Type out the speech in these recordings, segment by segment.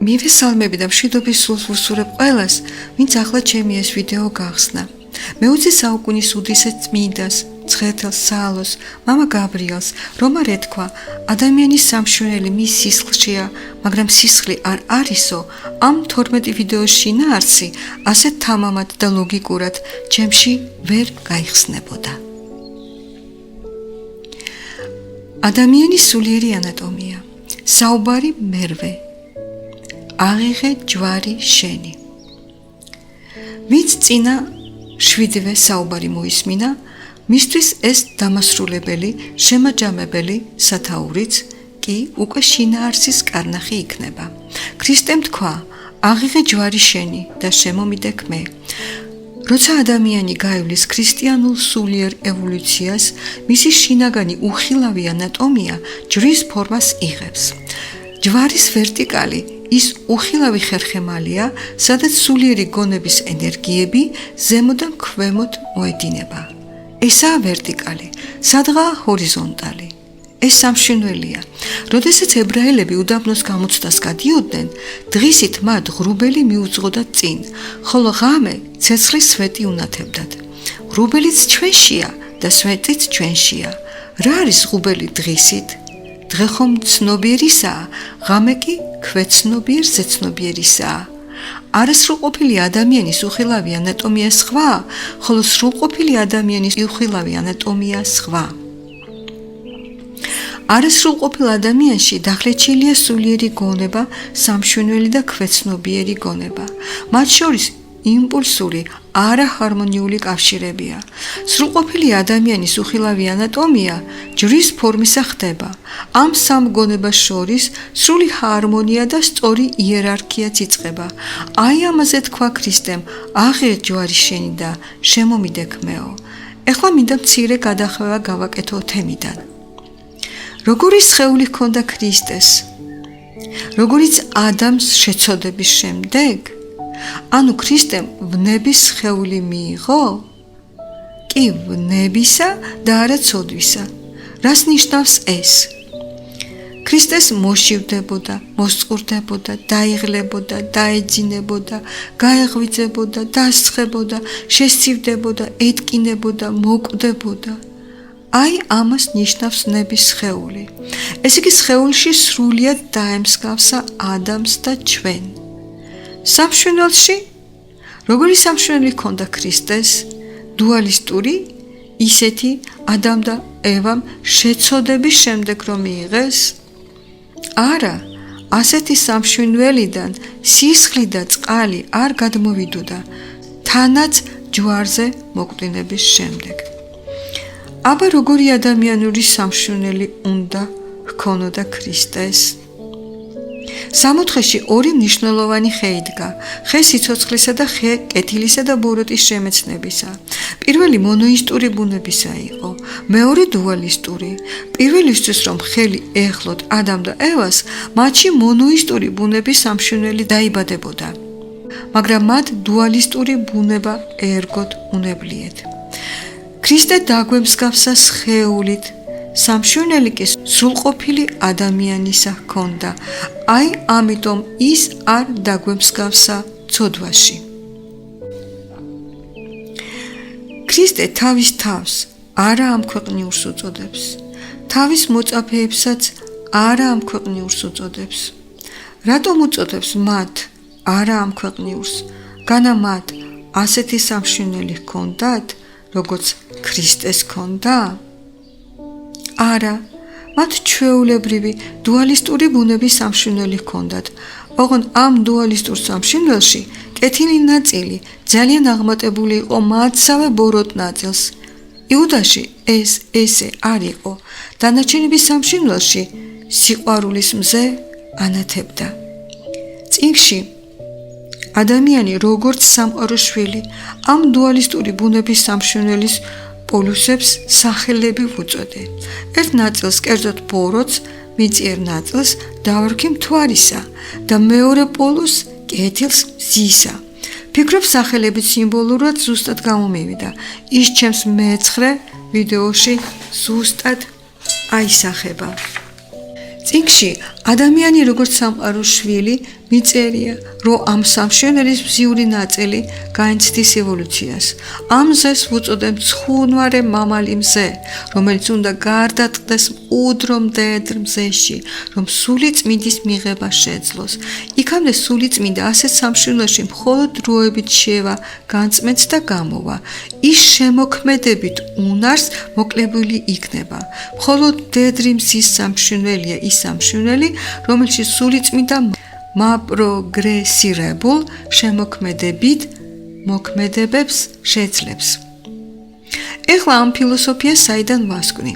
მივესალმები და მშვიდობის სულს ვუსურებ ყველას, ვინც ახლა ჩემი ეს ვიდეო გახსნა. მე-20 საუკუნის უდიდეს წმინდას, მცხეთელს, საალოს, მამა გაბრიელს, რომ არ ეთქვა, ადამიანის სამშვენელი მის სისხლშია, მაგრამ სისხლი არ არისო, ამ 12 ვიდეოს შინაარსი ასეთ თამამად და ლოგიკურად ჩემში ვერ გაიხსნებოდა. ადამიანის სულიერი ანატომია, საუბარი მერვე, აღიღე ჯვარი შენი. ვინც წინა 7-ვე საუბარი მოისმინა, მისთვის ეს დამასრულებელი, შემაჯამებელი სათაურიც კი უკვე შინაარსის კარნახი იქნება. ქრისტემ თქვა, აღიღე ჯვარი შენი და შემომიდე ქმე. როცა ადამიანი გაივლის ქრისტიანულ სულიერ ევოლუციას, მისი შინაგანი უხილავი ანატომია ჯვრის ფორმას იღებს. ჯვარის ვერტიკალი ის უხილავი ხერხემალია, სადაც სულიერი გონების ენერგიები ზემოდან ქვემოთ მოედინება. ესაა ვერტიკალი, სადღაა ჰორიზონტალი. ეს სამშვენველია. როდესაც ებრაელები უდაბნოს გამოცდას გადიოდნენ, დღისით მათ ღრუბელი მიუძღოდა წინ, ხოლო ღამე ცეცხლის სვეტი უნათებდათ. ღრუბელიც ჩვენშია და სვეტიც ჩვენშია. რა არის ღრუბელი დღისით? დღე ხომ ცნობიერისაა, ღამე კი ქვეცნობიერ ზეცნობიერისაა. არასრულყოფილი ადამიანის უხილავი ანატომია სხვა, ხოლო სრულყოფილი ადამიანის უხილავი ანატომია სხვა. არასრულყოფილ ადამიანში დახლეჩილია სულიერი გონება, სამშვენელი და ქვეცნობიერი გონება. მათ შორის იმპულსური, არაჰარმონიული კავშირებია. სრულყოფილი ადამიანის უხილავი ანატომია ჯვრის ფორმისა ხდება. ამ სამ გონებას შორის სრული ჰარმონია და სწორი იერარქიაც იწყება. აი ამაზე თქვა ქრისტემ, აღიღე ჯვარი შენი და შემომიდე ქმეო. ეხლა მინდა მცირე გადახვევა გავაკეთო თემიდან. როგორი სხეული ჰქონდა ქრისტეს? როგორიც ადამს შეცოდების შემდეგ? ანუ ქრისტემ ვნების სხეული მიიღო? კი, ვნებისა და არა ცოდვისა. რას ნიშნავს ეს? ქრისტეს მოშივდებოდა, მოსწყურდებოდა, დაიღლებოდა, დაეძინებოდა, გაეღვიძებოდა, დასცხებოდა, შესცივდებოდა, ეთკინებოდა, მოკვდებოდა. აი ამას ნიშნავს ვნების სხეული. ეს იგი სხეულში სრულიად დაემსგავსა ადამს და ჩვენ. სამშვენელში? როგორი სამშვენელი ჰქონდა ქრისტეს? დუალისტური? ისეთი ადამ და ევამ შეცოდების შემდეგ რომ მიიღეს? არა, ასეთი სამშვენველიდან სისხლი და წყალი არ გადმოვიდოდა, თანაც ჯვარზე მოკვდინების შემდეგ. აბა როგორი ადამიანური სამშვენელი უნდა ჰქონოდა ქრისტეს? სამოთხეში ორი მნიშვნელოვანი ხე იდგა, ხე სიცოცხლისა და ხე კეთილისა და ბოროტის შემეცნებისა. პირველი მონოისტური ბუნებისა იყო, მეორე დუალისტური. პირველისთვის რომ ხელი ეხლოთ ადამ და ევას, მათში მონოისტური ბუნების სამშვენელი დაიბადებოდა, მაგრამ მათ დუალისტური ბუნება ერგოთ უნებლიეთ. ქრისტე დაგვემსგავსა სხეულით, სამშვენელი კი სრულყოფილი ადამიანისა ჰქონდა. აი ამიტომ ის არ დაგვემსგავსა ცოდვაში. ქრისტე თავის თავს არა ამ ქვეყნიურს უწოდებს, თავის მოწაფეებსაც არა ამ ქვეყნიურს უწოდებს. რატომ უწოდებს მათ არა ამ ქვეყნიურს? განა მათ ასეთი სამშვენელი ჰქონდათ, როგორც ქრისტეს ჰქონდა? არა, მათ ჩვეულებრივი დუალისტური ბუნების სამშვენელი ჰქონდათ. ოღონდ ამ დუალისტურ სამშვენელში კეთილი ნაწილი ძალიან აღმატებული იყო მათსავე ბოროტ ნაწილს. იუდაში ეს ესე არ იყო. დანარჩენების სამშვენელში სიყვარულის მზე ანათებდა. წიგნში ადამიანი როგორც სამყაროს შვილი ამ დუალისტური ბუნების სამშვენელის პოლუსებს სახელები ვუწოდე. ერთ ნაწილს კერძოდ ბოროტს, მიწიერ ნაწილს დავრქი მთვარისა და მეორე პოლუსს კეთილს მზისა. ფიქრობ სახელებით სიმბოლურად ზუსტად გამომივიდა. ის ჩემს მე-9 ვიდეოში ზუსტად აისახება. წიგნში ადამიანი როგორც სამყაროს შვილი მიწერია, რომ ამ სამშვენელის მზიური ნაწილი გაეცდის ევოლუციას. ამ მზეს ვუწოდებ ცხუნვარე მამალი მზე, რომელიც უნდა გარდატყდეს მყუდრო მდედრ მზეში, რომ სული წმინდის მიღება შეძლოს. იქამდე სული წმინდა ასეთ სამშვენელში მხოლოდ დროებით შევა, განწმენს და გამოვა. ის შემოქმედებით უნარს მოკლებული იქნება. მხოლოდ მდედრი მზის სამშვენელია ის სამშვენელი, რომელშიც სული წმინდა მაპროგრესირებულ შემოქმედებით მოქმედებებს შეძლებს. ეხლა ამ ფილოსოფიას საიდან ვასკვნი?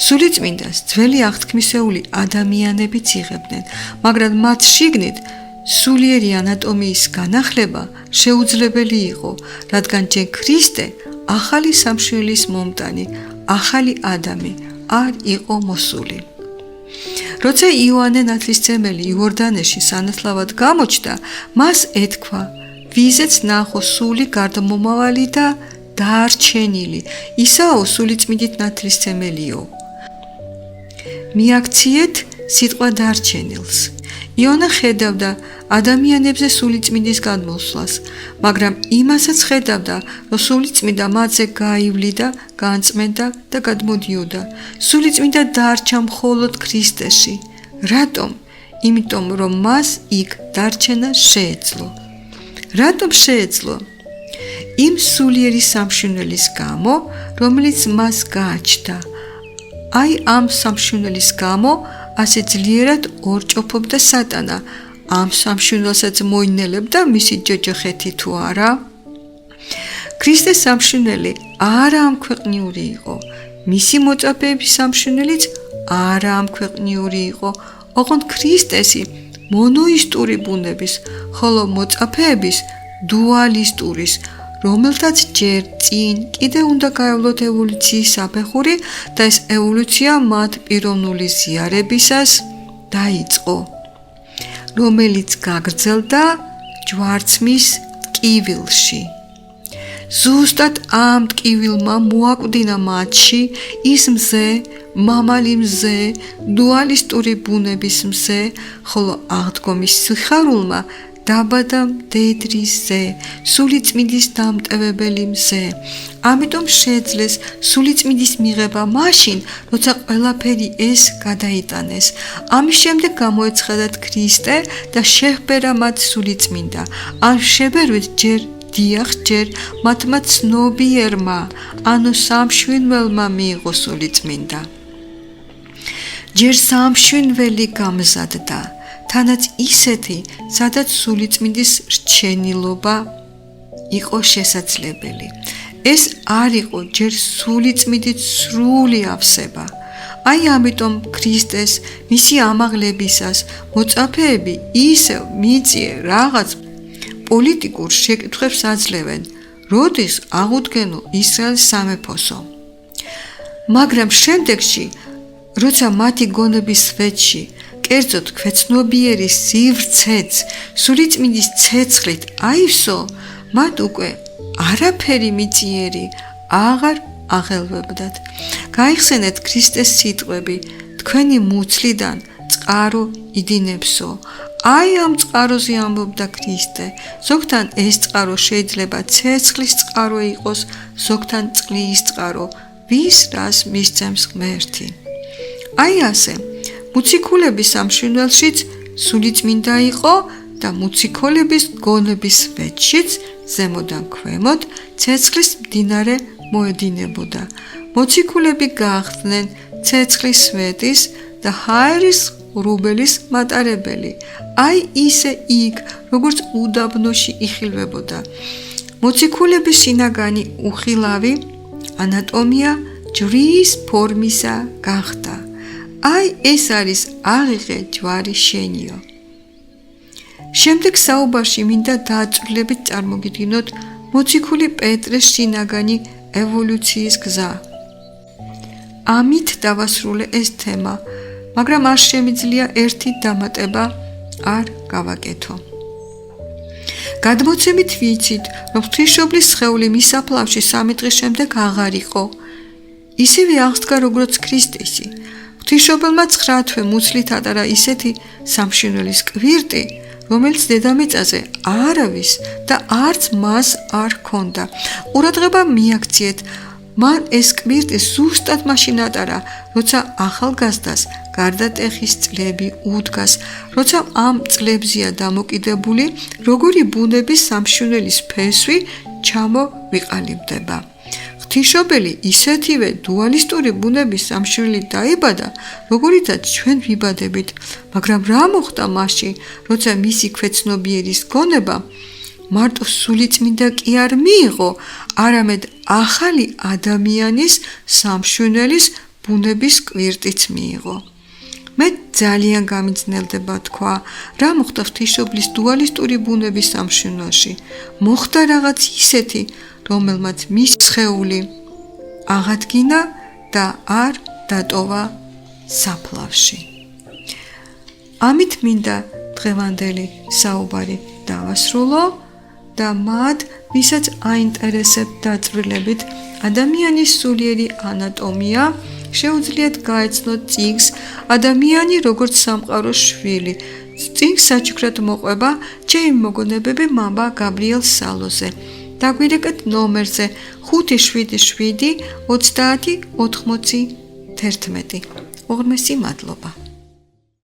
სულიწმინდას ძველი აღთქმისეული ადამიანებიც იღებდნენ, მაგრამ მათ შიგნით სულიერი ანატომიის განახლება შეუძლებელი იყო, რადგან ჯერ ქრისტე ახალი სამშვენელის მომტანი, ახალი ადამი არ იყო მოსული. როცა იოანე ნათლისმცემელი იორდანეში სანათლავად გამოჩნდა, მას ეთქვა, ვიზეც ნახო სული გარდამომავალი და დაარჩენილი, ისაო სულიწმინდით ნათლისმცემელიო. მიაქციეთ სიტყვა დარჩენილს. იონა ხედავდა ადამიანებზე სულიწმინდის გადმოსვლას, მაგრამ იმასაც ხედავდა, რომ სულიწმინდა მათზე გაივლიდა, განწმენდა და გადმოდიოდა. სულიწმინდა დარჩა მხოლოდ ქრისტეში. რატომ? იმიტომ, რომ მას იქ დარჩენა შეეძლო. რატომ შეეძლო? იმ სულიერი სამშვენელის გამო, რომელიც მას გააჩნდა. აი ამ სამშვენელის გამო ასე ძლიერად ორჭოფობდა სატანა. ამ სამშვენელსაც მოინელებდა მისი ჯოჯოხეთი თუ არა? ქრისტეს სამშვენელი არა ამქვეყნიური იყო. მისი მოწაფეების სამშვენელიც არა ამქვეყნიური იყო. ოღონდ ქრისტესი მონოისტური ბუნების, ხოლო მოწაფეების დუალისტურის, რომელთაც ჯერ წინ კიდე უნდა გაევლოთ ევოლუციის საფეხური და ეს ევოლუცია მათ პიროვნული ზიარებისას დაიწყო, რომელიც გაგრძელდა ჯვარცმის ტკივილში. ზუსტად ამ ტკივილმა მოაკვდინა მათში ის მზე, მამალი მზე, დუალისტური ბუნების მზე, ხოლო აღდგომის სიხარულმა დაბადა მდედრი მზე, სულიწმინდის დამტევებელი მზე. ამიტომ შეძლეს სულიწმინდის მიღება მაშინ, როცა ყველაფერი ეს გადაიტანეს. ამის შემდეგ გამოეცხადათ ქრისტე და შეჰბერა მათ სულიწმინდა. ამ შებერვით ჯერ დიახ, ჯერ მათმა ცნობიერმა, ანუ სამშვენველმა მიიღო სულიწმინდა. ჯერ სამშვენველი გამზადდა, თანაც ისეთი, სადაც სულიწმინდის რჩენილობა იყო შესაძლებელი. ეს არ იყო ჯერ სულიწმინდით სრული ავსება. აი ამიტომ ქრისტეს მისი ამაღლებისას მოწაფეები ისევ მიწიე რაღაც პოლიტიკურ შეკითხვებს აძლევენ, როდის აღუდგენო ისრაელის სამეფოსო. მაგრამ შემდეგში, როცა მათი გონების სვეტში, კერძოდ ქვეცნობიერი სივრცეც სულიწმინდის ცეცხლით აივსო, მათ უკვე არაფერი მიწიერი აღარ აღელვებდათ. გაიხსენეთ ქრისტეს სიტყვები, თქვენი მუცლიდან წყარო იდინებსო. აი ამ წყაროზე ამბობდა ქრისტე. ზოგთან ეს წყარო შეიძლება ცეცხლის წყარო იყოს, ზოგთან წყლის წყარო, ვის რას მისცემს ღმერთი. აი ასე, მოციქულების სამშვენელშიც სულიწმინდა იყო და მოციქულების გონების სვეტშიც ზემოდან ქვემოთ ცეცხლის მდინარე მოედინებოდა. მოციქულები გახდნენ ცეცხლის სვეტის და ჰაერის რუბელის მატარებელი. აი ისე იქ, როგორც უდაბნოში იხილვებოდა. მოციქულების შინაგანი უხილავი ანატომია ჯვრის ფორმისა გახდა. აი ეს არის აღიღე ჯვარი შენიო. შემდეგ საუბარში მინდა დააწვრილებით წარმოგიდგინოთ მოციქული პეტრეს შინაგანი ევოლუციის გზა. ამით დავასრულე ეს თემა, მაგრამ არ შემიძლია ერთი დამატება არ გავაკეთო. გადმოცემით ვიცით, რომ ღვთისმშობლის სხეული მის საფლავში 3 დღის შემდეგ აღარ იყო. ისევე აღსდგა როგორც ქრისტესი. ღვთისმშობელმა 9 თვე მუცლით ატარა ისეთი სამშინველის კვირტი, რომელიც დედამიწაზე არავის და არც მას არ ჰქონდა. ყურადღება მიაქციეთ, მან ეს კვირტი ზუსტად მაშინ ატარა, როცა ახალგაზრდას გარდატეხის წლები უდგას, როცა ამ წლებზეა დამოკიდებული, როგორი ბუნების სამშინველის ფესვი ჩამოვიყალიბდება. ღვთისმშობელი ისეთივე დუალისტური ბუნების სამშინვლელი დაიბადა, როგორიცაც ჩვენ ვიბადებით, მაგრამ რა მოხდა მასში, როცა მისი ქვეცნობიერის გონება მარტო სულიწმინდა კი არ მიიღო, არამედ ახალი ადამიანის სამშინველის ბუნების კვირტიც მიიღო. მე ძალიან გამიძნელდება თქვა, რა მოხდა ღვთისმშობლის დუალისტური ბუნების სამშინველში. მოხდა რაღაც ისეთი, რომელმაც მის სხეული აღადგინა და არ დატოვა საფლავში. ამით მინდა დღევანდელი საუბარი დავასრულო და მათ, ვისაც აინტერესებთ დაწვრილებით ადამიანის სულიერი ანატომია, შეუძლიათ გაეცნოთ წიგნს ადამიანი როგორც სამყაროს შვილი. წიგნს საჩუქრად მოყვება ჩემი მოგონებები მამა გაბრიელ სალოზე. დაგვირეკეთ ნომერზე 577 30 91. უღრმესი მადლობა.